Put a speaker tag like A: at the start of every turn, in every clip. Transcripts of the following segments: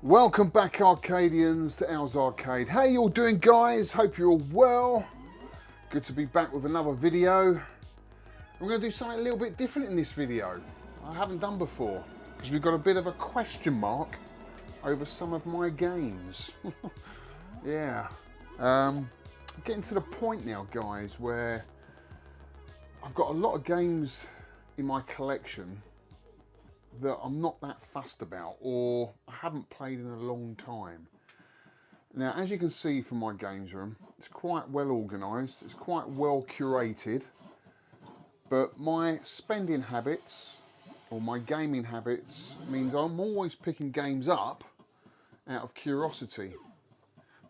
A: Welcome back, Arcadians, to Al's Arcade. How you all doing, guys? Hope you're all well. Good to be back with another video. I'm going to do something a little bit different in this video. I haven't done before, because we've got a bit of a question mark over some of my games. Yeah. Getting to the point now, guys, where I've got a lot of games in my collection that I'm not that fussed about, or I haven't played in a long time. Now, as you can see from my games room, it's quite well organised, it's quite well curated, but my spending habits, or my gaming habits, means I'm always picking games up out of curiosity.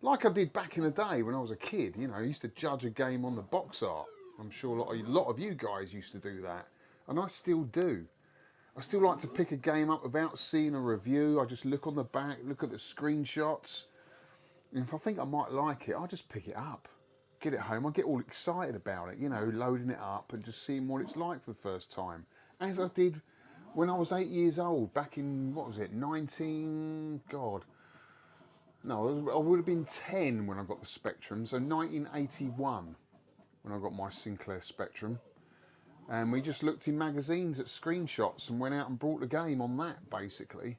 A: Like I did back in the day when I was a kid, you know, I used to judge a game on the box art. I'm sure a lot of you guys used to do that, and I still do. I still like to pick a game up without seeing a review. I just look on the back, look at the screenshots, and if I think I might like it, I'll just pick it up, get it home. I get all excited about it, you know, loading it up and just seeing what it's like for the first time. As I did when I was 8 years old, back in, what was it, I would have been 10 when I got the Spectrum, so 1981 when I got my Sinclair Spectrum. And we just looked in magazines at screenshots and went out and bought the game on that, basically.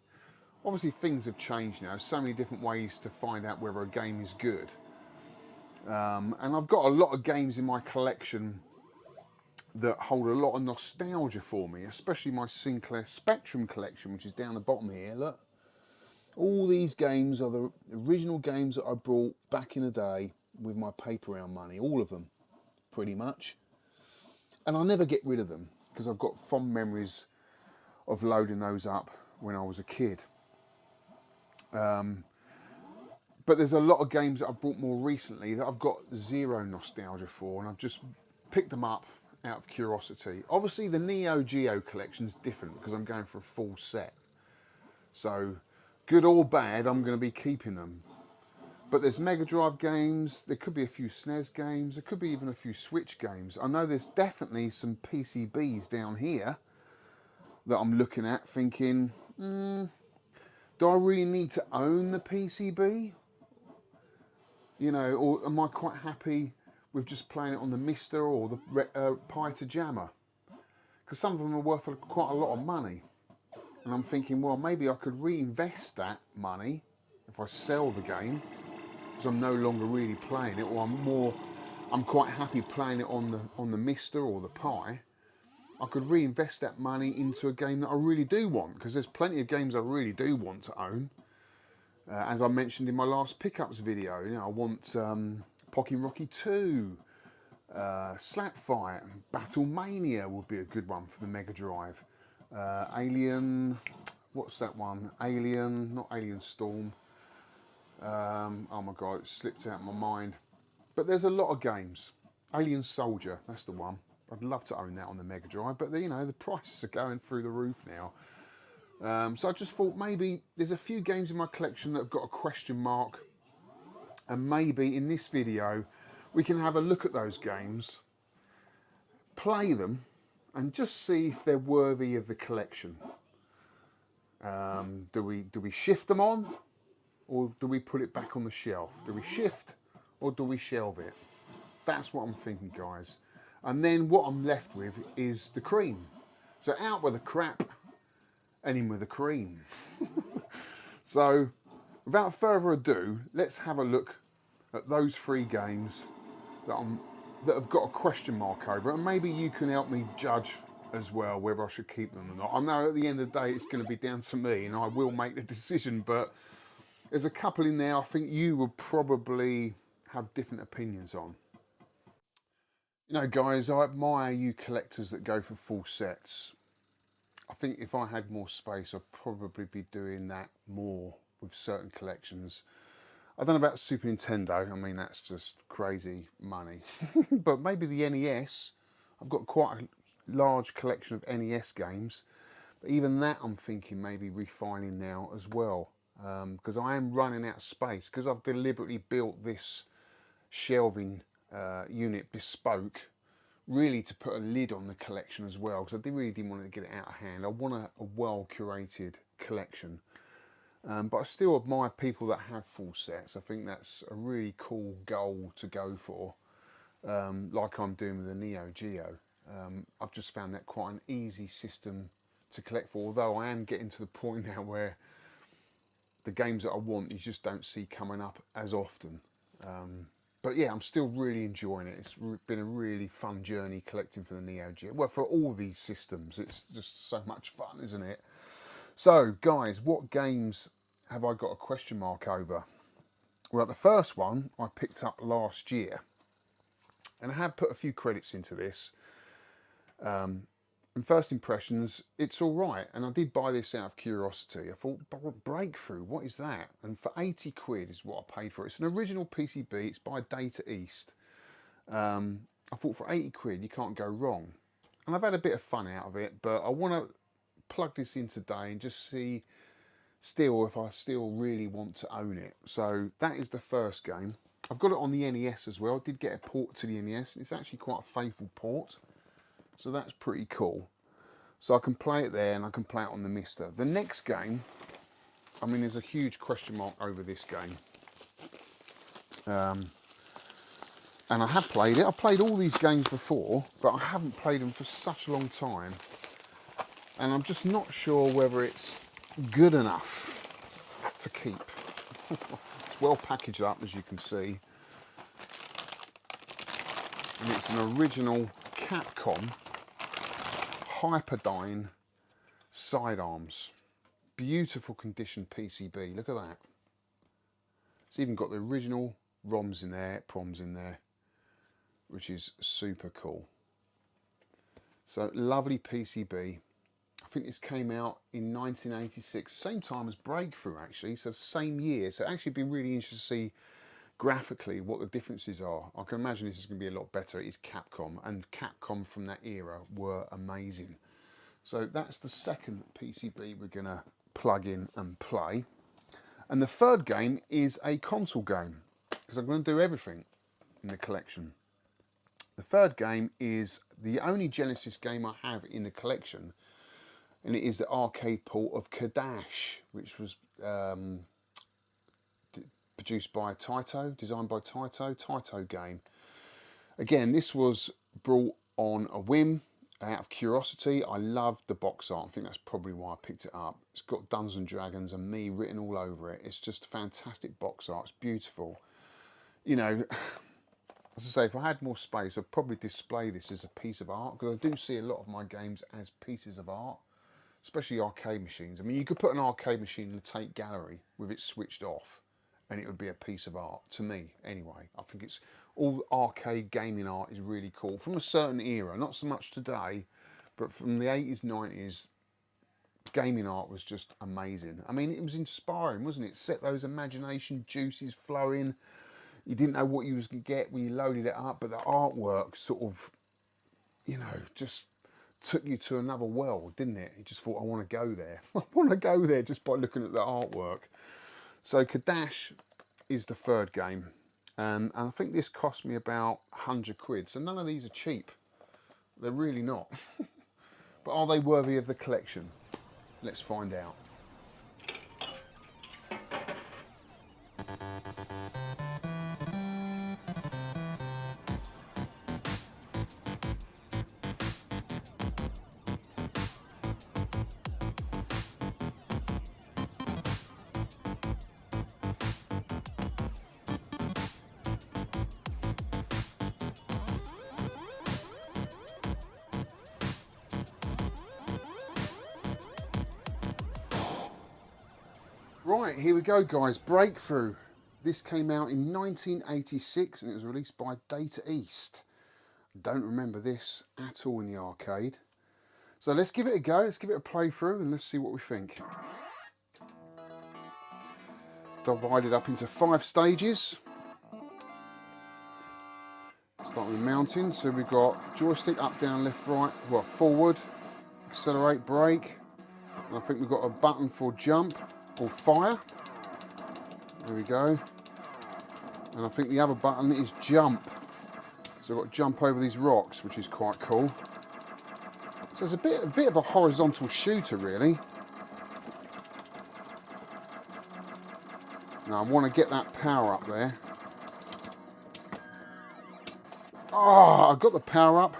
A: Obviously things have changed now, so many different ways to find out whether a game is good. And I've got a lot of games in my collection that hold a lot of nostalgia for me, especially my Sinclair Spectrum collection, which is down the bottom here, look. All these games are the original games that I bought back in the day with my paper round money, all of them, pretty much. And I'll never get rid of them because I've got fond memories of loading those up when I was a kid. But there's a lot of games that I've bought more recently that I've got zero nostalgia for, and I've just picked them up out of curiosity. Obviously the Neo Geo collection is different because I'm going for a full set. So good or bad, I'm going to be keeping them. But there's Mega Drive games, there could be a few SNES games, there could be even a few Switch games. I know there's definitely some PCBs down here that I'm looking at thinking, do I really need to own the PCB? You know, or am I quite happy with just playing it on the Mister or the Taito Jammer? Because some of them are worth quite a lot of money. And I'm thinking, well, maybe I could reinvest that money if I sell the game, because I'm no longer really playing it, or I'm quite happy playing it on the Mister or the Pi. I could reinvest that money into a game that I really do want, because there's plenty of games I really do want to own. As I mentioned in my last pickups video, you know, I want Pokken Rocky 2, Slapfight, Battlemania would be a good one for the Mega Drive. Alien, what's that one? Not Alien Storm. Oh my god, it slipped out of my mind. But there's a lot of games. Alien Soldier, that's the one. I'd love to own that on the Mega Drive, but you know, the prices are going through the roof now. So I just thought maybe there's a few games in my collection that have got a question mark, and maybe in this video we can have a look at those games, play them, and just see if they're worthy of the collection. Do we shift them on? Or do we put it back on the shelf? Do we shift or do we shelve it? That's what I'm thinking, guys. And then what I'm left with is the cream. So out with the crap and in with the cream. So without further ado, let's have a look at those three games that have got a question mark over it. And maybe you can help me judge as well whether I should keep them or not. I know at the end of the day it's going to be down to me and I will make the decision, but there's a couple in there I think you would probably have different opinions on. You know, guys, I admire you collectors that go for full sets. I think if I had more space, I'd probably be doing that more with certain collections. I don't know about Super Nintendo, I mean, that's just crazy money. But maybe the NES, I've got quite a large collection of NES games. But even that I'm thinking maybe refining now as well. Because I am running out of space, because I've deliberately built this shelving unit bespoke, really to put a lid on the collection as well, because I really didn't want to get it out of hand. I want a well curated collection. But I still admire people that have full sets. I think that's a really cool goal to go for, like I'm doing with the Neo Geo. I've just found that quite an easy system to collect for, although I am getting to the point now where the games that I want you just don't see coming up as often. But yeah, I'm still really enjoying it. It's been a really fun journey collecting for the Neo Geo. Well, for all these systems, it's just so much fun, isn't it? So, guys, what games have I got a question mark over? Well, the first one I picked up last year, and I have put a few credits into this. And first impressions, it's all right. And I did buy this out of curiosity. I thought, Breakthrough, what is that? And for 80 quid is what I paid for it. It's an original PCB. It's by Data East. I thought for 80 quid, you can't go wrong. And I've had a bit of fun out of it, but I want to plug this in today and just see still if I still really want to own it. So that is the first game. I've got it on the NES as well. I did get a port to the NES. It's actually quite a faithful port. So that's pretty cool. So I can play it there and I can play it on the Mister. The next game, I mean, there's a huge question mark over this game. And I have played it. I've played all these games before, but I haven't played them for such a long time. And I'm just not sure whether it's good enough to keep. It's well packaged up, as you can see. And it's an original Capcom Dyne sidearms. Beautiful condition PCB. Look at that. It's even got the original ROMs in there, PROMs in there, which is super cool. So lovely PCB. I think this came out in 1986, same time as Breakthrough actually, so same year. So actually be really interesting to see graphically what the differences are. I can imagine this is going to be a lot better. It is Capcom, and Capcom from that era were amazing. So that's the second PCB we're going to plug in and play. And the third game is a console game, because I'm going to do everything in the collection. The third game is the only Genesis game I have in the collection, and it is the arcade port of Cadash, which was produced by Taito, designed by Taito game. Again, this was brought on a whim, out of curiosity. I loved the box art. I think that's probably why I picked it up. It's got Dungeons and Dragons and me written all over it. It's just fantastic box art. It's beautiful. You know, as I say, if I had more space, I'd probably display this as a piece of art, because I do see a lot of my games as pieces of art, especially arcade machines. I mean, you could put an arcade machine in the Tate gallery with it switched off, and it would be a piece of art, to me anyway. I think it's all arcade gaming art is really cool from a certain era, not so much today, but from the 80s, 90s, gaming art was just amazing. I mean, it was inspiring, wasn't it? Set those imagination juices flowing. You didn't know what you was going to get when you loaded it up, but the artwork sort of, you know, just took you to another world, didn't it? You just thought, I want to go there. I want to go there just by looking at the artwork. So Cadash is the third game, and I think this cost me about 100 quid. So none of these are cheap. They're really not. But are they worthy of the collection? Let's find out. Right, here we go guys, Breakthrough. This came out in 1986 and it was released by Data East. Don't remember this at all in the arcade. So let's give it a go, let's give it a playthrough and let's see what we think. Divided up into 5 stages. Start with mounting, so we've got joystick up, down, left, right, well, forward, accelerate, brake. And I think we've got a button for jump or fire. There we go. And I think the other button is jump. So I've got to jump over these rocks, which is quite cool. So it's a bit of a horizontal shooter, really. Now I want to get that power up there. Oh, I got the power up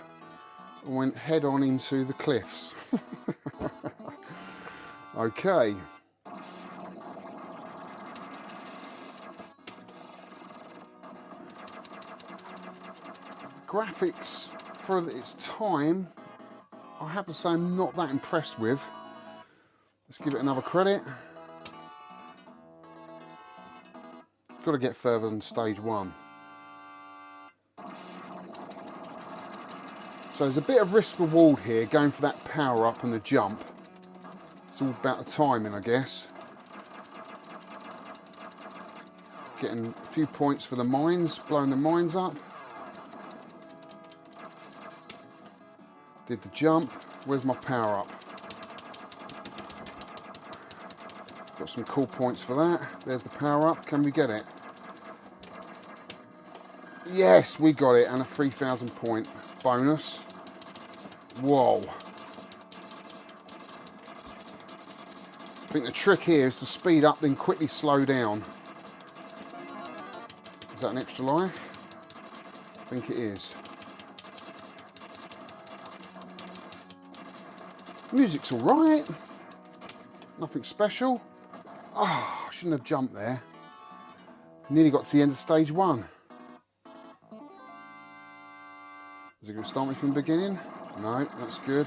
A: and went head on into the cliffs. Okay. Graphics for its time, I have to say I'm not that impressed with. Let's give it another credit. Got to get further than stage 1. So there's a bit of risk reward here, going for that power up and the jump. It's all about the timing, I guess. Getting a few points for the mines, blowing the mines up. Did the jump. Where's my power up? Got some cool points for that. There's the power up. Can we get it? Yes, we got it, and a 3,000 point bonus. Whoa. I think the trick here is to speed up, then quickly slow down. Is that an extra life? I think it is. Music's alright. Nothing special. Oh, I shouldn't have jumped there. Nearly got to the end of stage 1. Is it going to start me from the beginning? No, that's good.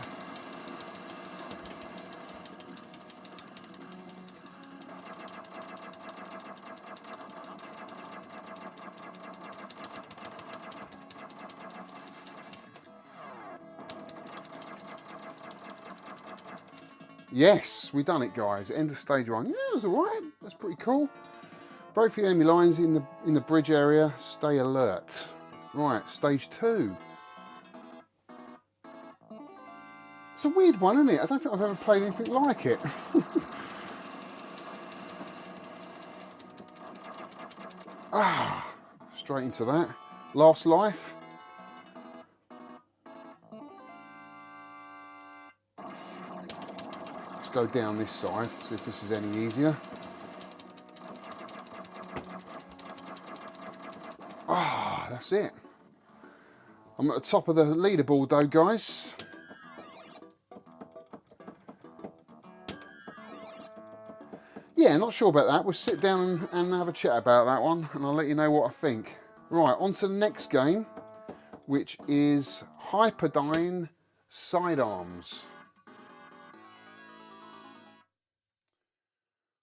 A: Yes, we done it, guys. End of stage 1. Yeah, it was alright. That's pretty cool. Break for the enemy lines in the bridge area. Stay alert. Right, stage 2. It's a weird one, isn't it? I don't think I've ever played anything like it. Straight into that. Last life. Let's go down this side, see if this is any easier. That's it. I'm at the top of the leaderboard though, guys. Yeah, not sure about that. We'll sit down and have a chat about that one, and I'll let you know what I think. Right, on to the next game, which is Dyne Sidearms.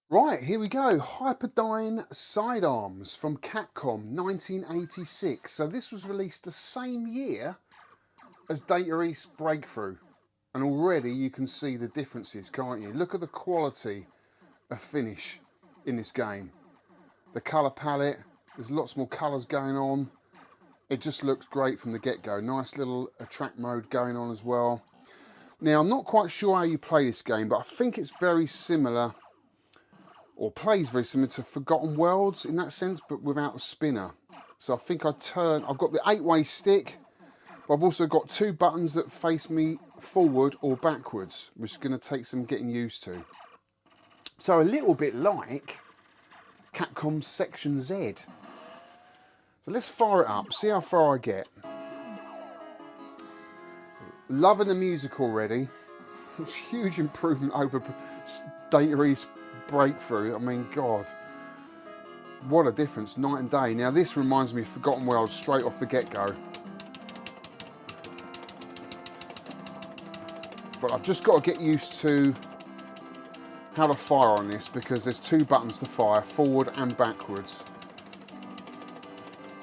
A: Right, here we go. Dyne Sidearms from Capcom, 1986. So this was released the same year as Data East Breakthrough. And already you can see the differences, can't you? Look at the quality of finish in this game. The colour palette, there's lots more colours going on. It just looks great from the get-go. Nice little attract mode going on as well. Now, I'm not quite sure how you play this game, but I think it's very similar, or plays very similar to Forgotten Worlds in that sense, but without a spinner. So I think I've got the 8-way stick, but I've also got 2 buttons that face me forward or backwards, which is going to take some getting used to. So a little bit like Capcom's Section Z. So let's fire it up, see how far I get. Loving the music already. It's a huge improvement over Data East Breakthrough. I mean, God, what a difference, night and day. Now this reminds me of Forgotten Worlds straight off the get-go. But I've just got to get used to how to fire on this, because there's 2 buttons to fire, forward and backwards.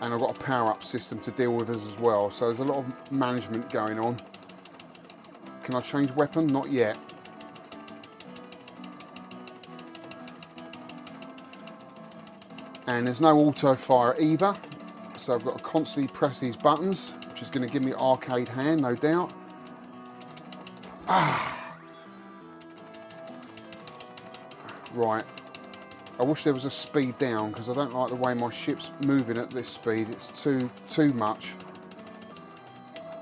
A: And I've got a power-up system to deal with as well, so there's a lot of management going on. Can I change weapon? Not yet. And there's no auto fire either, so I've got to constantly press these buttons, which is going to give me arcade hand, no doubt. Right, I wish there was a speed down, because I don't like the way my ship's moving at this speed. It's too much.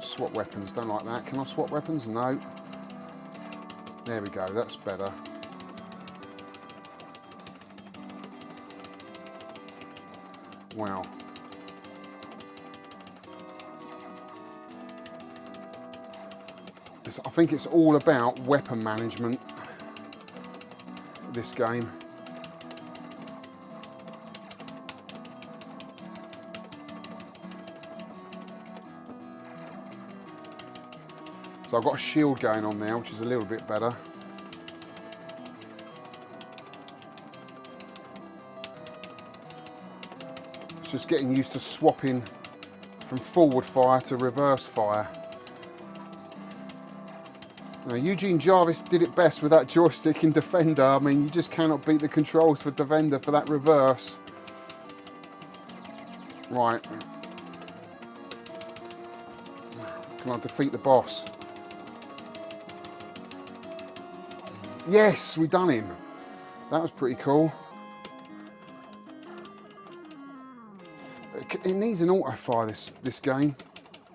A: Swap weapons, don't like that. Can I swap weapons? No. There we go, that's better. Wow. I think it's all about weapon management, this game. So I've got a shield going on now, which is a little bit better. It's just getting used to swapping from forward fire to reverse fire. Now, Eugene Jarvis did it best with that joystick in Defender. I mean, you just cannot beat the controls for Defender for that reverse. Right. Can I defeat the boss? Yes, we done him. That was pretty cool. It needs an auto fire, this game,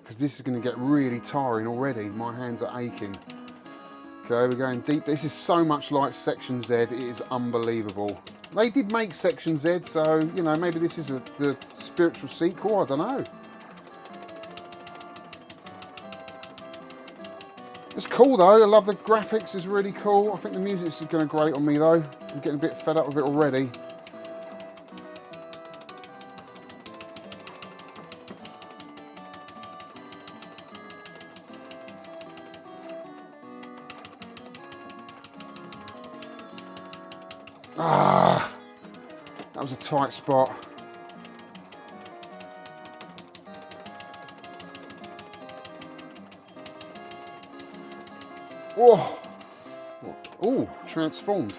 A: because this is going to get really tiring already. My hands are aching. Okay, we're going deep. This is so much like Section Z, it is unbelievable. They did make Section Z, so, you know, maybe this is the spiritual sequel, I don't know. It's cool though, I love the graphics, it's really cool. I think the music's going to grate on me though. I'm getting a bit fed up with it already. Ah, that was a tight spot. Whoa! Oh, transformed.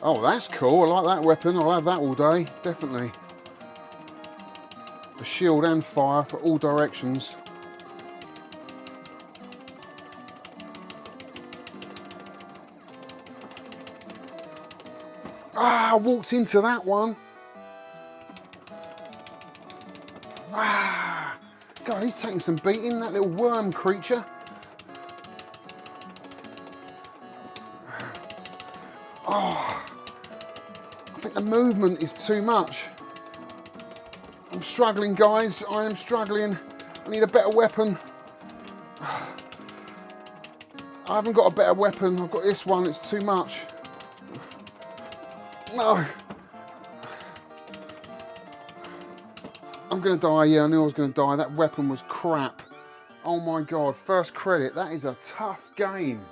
A: Oh, that's cool. I like that weapon. I'll have that all day, definitely. A shield and fire for all directions. Ah, I walked into that one. Ah, God, he's taking some beating, that little worm creature. Oh, I think the movement is too much. I'm struggling, guys. I am struggling. I need a better weapon. I haven't got a better weapon. I've got this one. It's too much. No. I'm going to die. Yeah, I knew I was going to die. That weapon was crap. Oh my God. First credit. That is a tough game.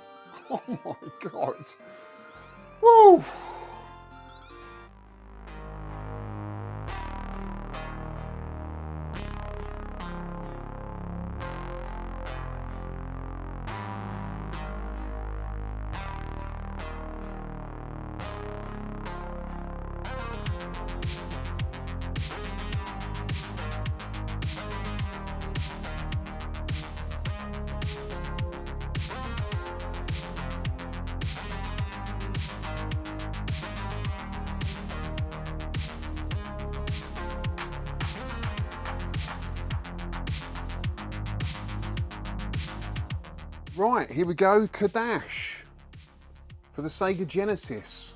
A: Oh my God. Woo! Right, here we go, Cadash for the Sega Genesis,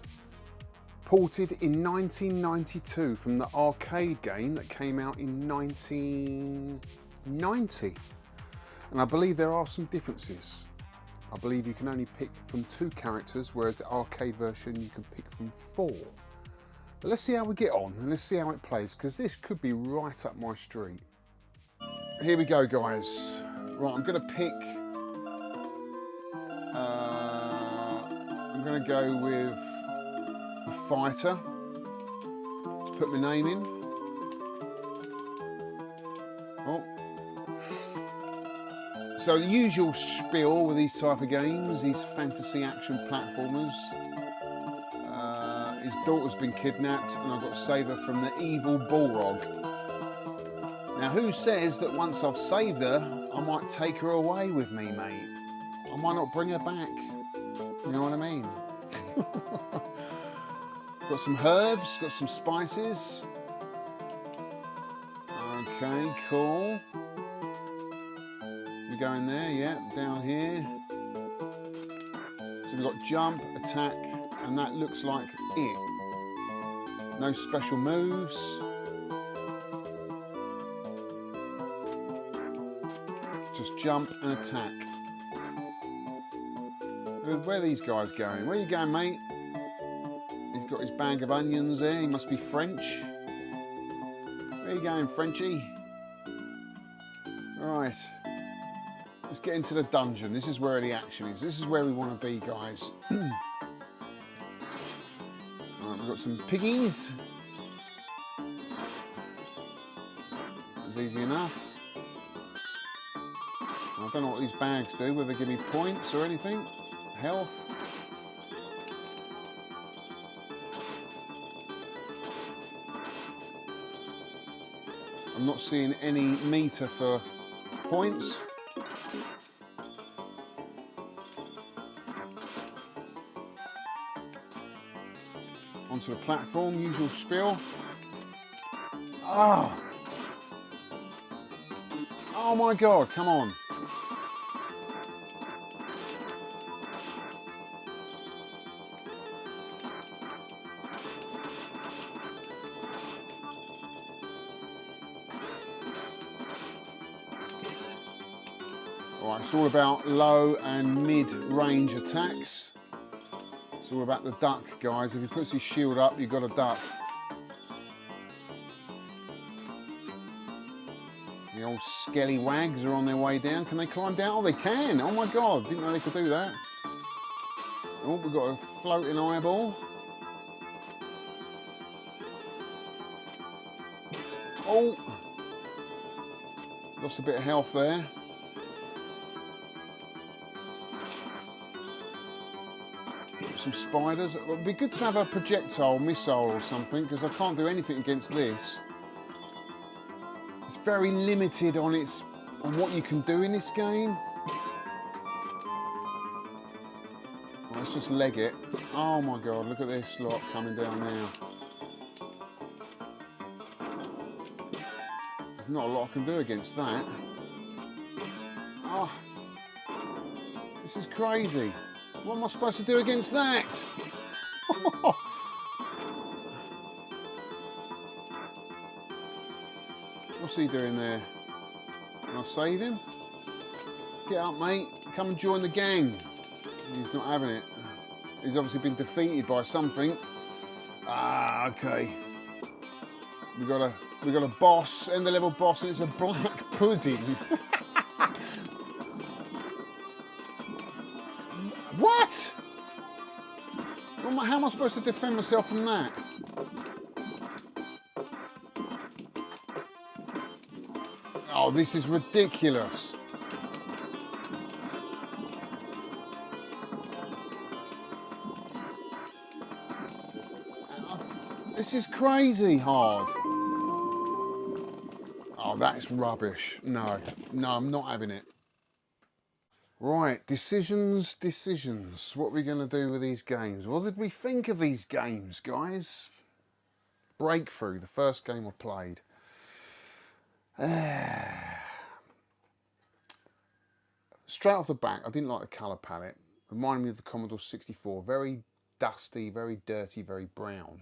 A: ported in 1992 from the arcade game that came out in 1990. And I believe there are some differences. I believe you can only pick from 2 characters, whereas the arcade version you can pick from 4. But let's see how we get on and let's see how it plays, because this could be right up my street. Here we go, guys. Right, I'm going to pick... I'm going to go with the fighter. Let's put my name in. Oh. So the usual spiel with these type of games, these fantasy action platformers. His daughter's been kidnapped and I've got to save her from the evil Balrog. Now who says that once I've saved her, I might take her away with me, mate? I might not bring her back. You know what I mean? Got some herbs, got some spices. Okay, cool. We go in there, yeah, down here. So we've got jump, attack, and that looks like it. No special moves. Just jump and attack. Where are these guys going? Where are you going, mate? He's got his bag of onions there. He must be French. Where are you going, Frenchie? Right. Let's get into the dungeon. This is where the action is. This is where we want to be, guys. Right, we've got some piggies. That's easy enough. I don't know what these bags do, whether they give me points or anything. Health. I'm not seeing any meter for points. Onto the platform, usual spiel. Ah! Oh my god, come on. Alright, it's all about low and mid-range attacks. It's all about the duck, guys. If he puts his shield up, you've got a duck. The old skelly wags are on their way down. Can they climb down? Oh, they can. Oh my god, didn't know they could do that. Oh, we've got a floating eyeball. Oh, lost a bit of health there. Some spiders. It would be good to have a projectile missile or something, because I can't do anything against this. It's very limited on what you can do in this game. Well, let's just leg it. Oh my god, look at this lot coming down now. There's not a lot I can do against that. Oh, this is crazy. What am I supposed to do against that? What's he doing there? Can I save him? Get up, mate. Come and join the gang. He's not having it. He's obviously been defeated by something. Ah, okay. We got a boss, end of level boss, and it's a black pudding. What? How am I supposed to defend myself from that? Oh, this is ridiculous. This is crazy hard. Oh, that's rubbish. No, I'm not having it. Right, decisions. What are we going to do with these games? What did we think of these games, guys? Breakthrough, the first game I played. Straight off the bat, I didn't like the colour palette. Reminded me of the Commodore 64. Very dusty, very dirty, very brown.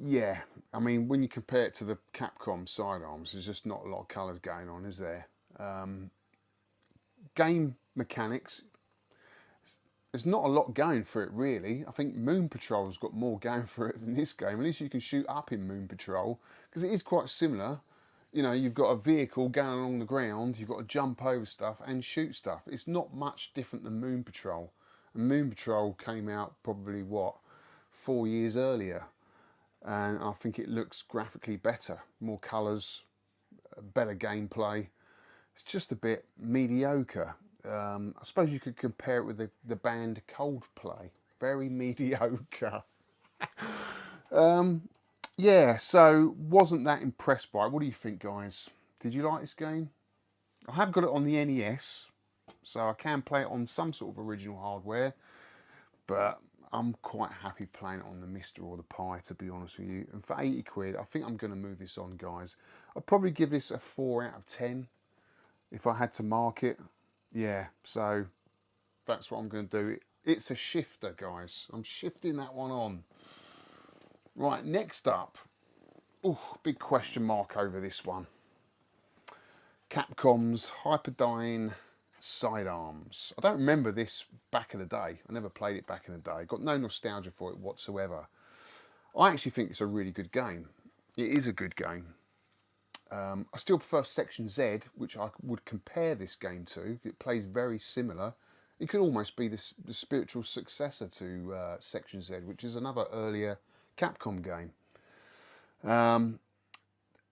A: Yeah, I mean, when you compare it to the Capcom sidearms, there's just not a lot of colours going on, is there? Game mechanics, there's not a lot going for it really. I think Moon Patrol's got more going for it than this game. At least you can shoot up in Moon Patrol, because it is quite similar. You know, you've got a vehicle going along the ground, you've got to jump over stuff and shoot stuff. It's not much different than Moon Patrol. And Moon Patrol came out probably, what, 4 years earlier. And I think it looks graphically better. More colours, better gameplay. It's just a bit mediocre. I suppose you could compare it with the band Coldplay. Very mediocre. Yeah, so wasn't that impressed by it. What do you think, guys? Did you like this game? I have got it on the NES, so I can play it on some sort of original hardware, but I'm quite happy playing it on the Mister or the Pi, to be honest with you. And for 80 quid, I think I'm going to move this on, guys. I'd probably give this a 4 out of 10 if I had to mark it. Yeah, so that's what I'm going to do. It's a shifter, guys. I'm shifting that one on. Right, next up. Ooh, big question mark over this one. Capcom's Hyperdyne sidearms. I don't remember this back in the day. I never played it back in the day. Got no nostalgia for it whatsoever. I actually think it's a really good game. It is a good game. I still prefer Section Z, which I would compare this game to. It plays very similar. It could almost be the spiritual successor to Section Z, which is another earlier Capcom game.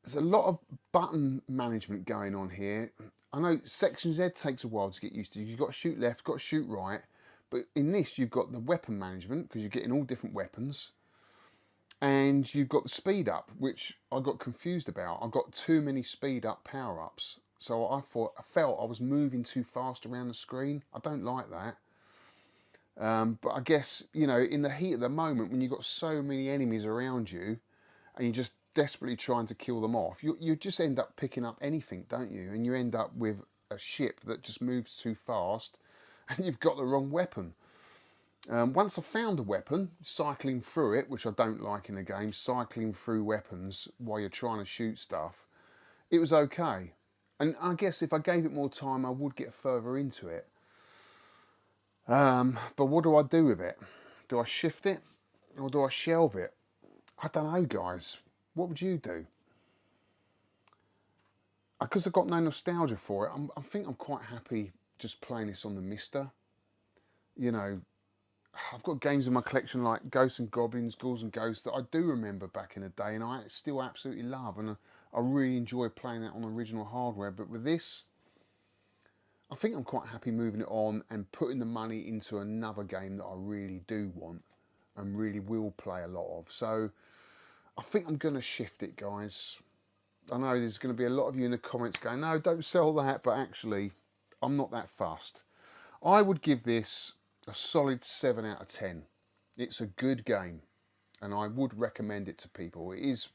A: There's a lot of button management going on here. I know Section Z takes a while to get used to. You've got to shoot left, got to shoot right. But in this, you've got the weapon management, because you're getting all different weapons. And you've got the speed up, which I got confused about. I got too many speed up power-ups. So I felt I was moving too fast around the screen. I don't like that. But I guess, you know, in the heat of the moment, when you've got so many enemies around you, and you're just desperately trying to kill them off, you just end up picking up anything, don't you? And you end up with a ship that just moves too fast, and you've got the wrong weapon. Once I found a weapon, cycling through it, which I don't like in a game, cycling through weapons while you're trying to shoot stuff, it was okay. And I guess if I gave it more time, I would get further into it. But what do I do with it? Do I shift it or do I shelve it? I don't know, guys. What would you do? Because I've got no nostalgia for it, I think I'm quite happy just playing this on the Mister. You know, I've got games in my collection like Ghosts and Goblins, Ghouls and Ghosts that I do remember back in the day and I still absolutely love, and I really enjoy playing that on original hardware. But with this, I think I'm quite happy moving it on and putting the money into another game that I really do want and really will play a lot of. So I think I'm going to shift it, guys. I know there's going to be a lot of you in the comments going, no, don't sell that, but actually, I'm not that fussed. I would give this a solid 7 out of 10. It's a good game, and I would recommend it to people. It is,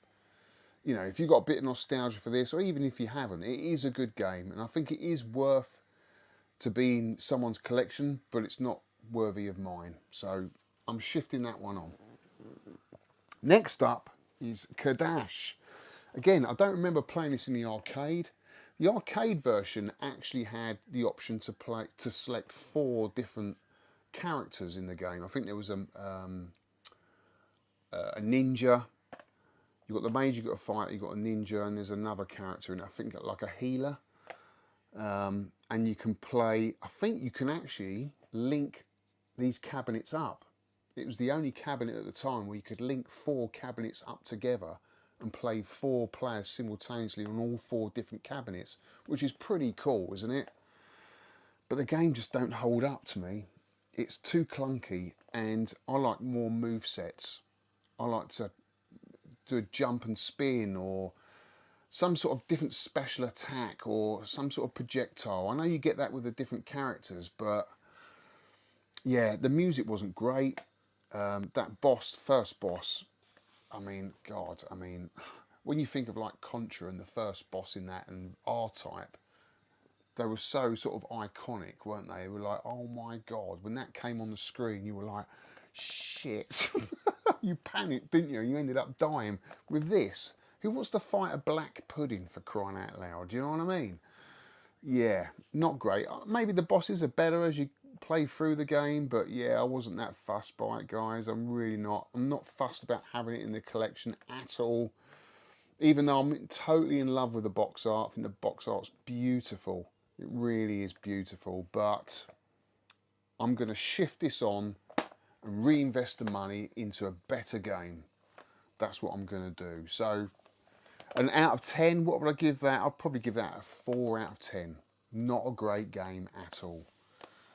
A: you know, if you've got a bit of nostalgia for this, or even if you haven't, it is a good game, and I think it is worth to be in someone's collection, but it's not worthy of mine. So I'm shifting that one on. Next up is Cadash. Again, I don't remember playing this in the arcade. The arcade version actually had the option to select 4 different characters in the game. I think there was a ninja. You've got the mage, you've got a fighter, you've got a ninja, and there's another character in it. I think like a healer. And you can play, I think you can actually link these cabinets up. It was the only cabinet at the time where you could link 4 cabinets up together and play 4 players simultaneously on all 4 different cabinets, which is pretty cool, isn't it? But the game just don't hold up to me. It's too clunky, and I like more move sets. I like to do a jump and spin, or some sort of different special attack, or some sort of projectile. I know you get that with the different characters, but yeah, the music wasn't great. That first boss, I mean, God, I mean, when you think of like Contra and the first boss in that and R-Type, they were so sort of iconic, weren't they? They were like, oh my God, when that came on the screen, you were like, shit. You panicked, didn't you? You ended up dying. With this, who wants to fight a black pudding, for crying out loud? Do you know what I mean? Yeah, not great. Maybe the bosses are better as you play through the game, but yeah, I wasn't that fussed by it, guys. I'm really not. I'm not fussed about having it in the collection at all. Even though I'm totally in love with the box art. I think the box art's beautiful. It really is beautiful, but I'm going to shift this on and reinvest the money into a better game. That's what I'm going to do. So, an out of 10, what would I give that? I'll probably give that a 4 out of 10. Not a great game at all.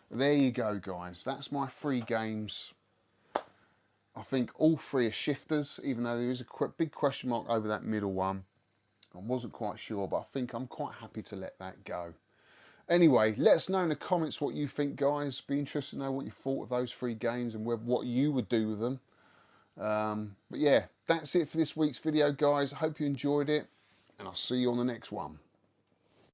A: There you go, guys. That's my 3 games. I think all 3 are shifters, even though there is a big question mark over that middle one. I wasn't quite sure, but I think I'm quite happy to let that go. Anyway, let us know in the comments what you think, guys. Be interested to know what you thought of those 3 games and what you would do with them. But yeah, that's it for this week's video, guys. I hope you enjoyed it, and I'll see you on the next one.